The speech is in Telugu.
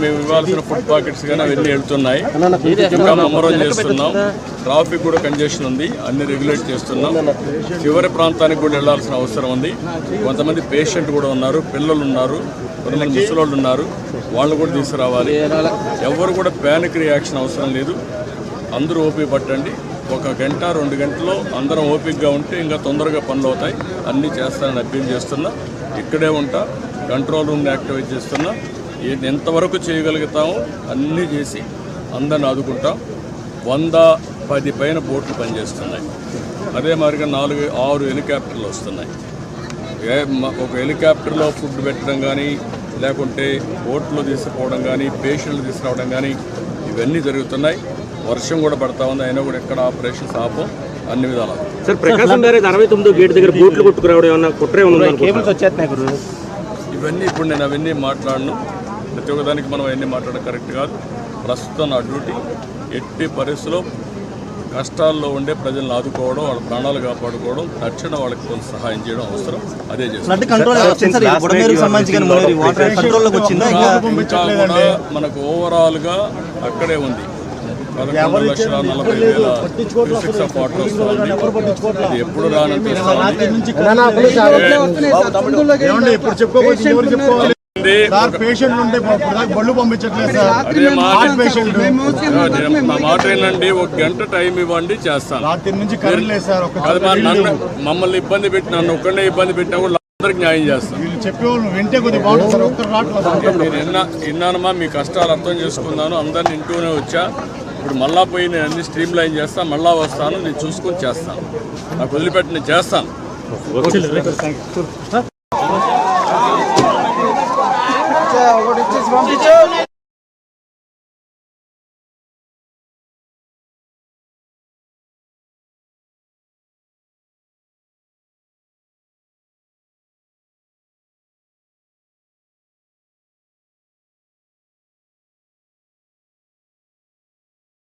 మేము ఇవ్వాల్సిన ఫుడ్ పాకెట్స్ కానీ అవన్నీ వెళ్తున్నాయి. ఇంకా ముమ్మరం చేస్తున్నాం. ట్రాఫిక్ కూడా కంజెషన్ ఉంది, అన్ని రెగ్యులేట్ చేస్తున్నాం. చివరి ప్రాంతానికి కూడా వెళ్లాల్సిన అవసరం ఉంది. కొంతమంది పేషెంట్ కూడా ఉన్నారు, పిల్లలు ఉన్నారు, కొంతమంది ముసలోళ్ళు ఉన్నారు, వాళ్ళు కూడా తీసుకురావాలి. ఎవరు కూడా ప్యానిక్ రియాక్షన్ అవసరం లేదు. అందరూ ఓపిక పట్టండి. 1 గంట 2 గంటల్లో అందరం ఓపికగా ఉంటే ఇంకా తొందరగా పనులు అవుతాయి. అన్నీ చేస్తానని అప్పీల్ చేస్తున్నా. ఇక్కడే ఉంటా, కంట్రోల్ రూమ్ని యాక్టివేట్ చేస్తున్నా. ఎంతవరకు చేయగలుగుతామో అన్నీ చేసి అందరిని ఆదుకుంటాం. 110 పైన బోట్లు పనిచేస్తున్నాయి. అదే మాదిరిగా 4-6 హెలికాప్టర్లు వస్తున్నాయి. ఒక హెలికాప్టర్లో ఫుడ్ పెట్టడం కానీ, లేకుంటే బోట్లో తీసుకుపోవడం కానీ, పేషెంట్లు తీసుకురావడం కానీ ఇవన్నీ జరుగుతున్నాయి. వర్షం కూడా పడతా ఉంది, అయినా కూడా ఎక్కడ ఆపరేషన్స్ ఆపం అన్ని విధాలు. సార్, ప్రకాశం బ్యారేజ్ 69వ గేట్ దగ్గర బోట్లు కొట్టుకురావడం ఏమన్నా కుట్రే ఉంది? ఇవన్నీ ఇప్పుడు నేను అవన్నీ మాట్లాడను. ప్రతి ఒక్కదానికి మనం అవన్నీ మాట్లాడడం కరెక్ట్ కాదు. ప్రస్తుతం నా డ్యూటీ ఎట్టి పరిస్థితుల్లో కష్టాల్లో ఉండే ప్రజలను ఆదుకోవడం, వాళ్ళ ప్రాణాలు కాపాడుకోవడం, తక్షణ వాళ్ళకి కొంత సహాయం చేయడం అవసరం. అదే చేస్తాం. ఇంకా కూడా మనకు ఓవరాల్గా అక్కడే ఉంది 11,40,000 ఆఫ్ వాటర్ వస్తుంది. అది ఎప్పుడు రానంత మా మాట ఏంటండి, 1 గంట టైం ఇవ్వండి, చేస్తాను. మమ్మల్ని ఇబ్బంది పెట్టి నన్ను ఒక్కడే ఇబ్బంది పెట్టినా కూడా అందరికి న్యాయం చేస్తాను. నేను విన్నానమ్మా, మీ కష్టాలు అర్థం చేసుకున్నాను. అందరిని ఇంటూనే వచ్చా. ఇప్పుడు మళ్ళా పోయి నేను అన్ని స్ట్రీమ్ లైన్ చేస్తాను. మళ్ళా వస్తాను, నేను చూసుకొని చేస్తాను. నాకు వదిలిపెట్టి నేను చేస్తాను.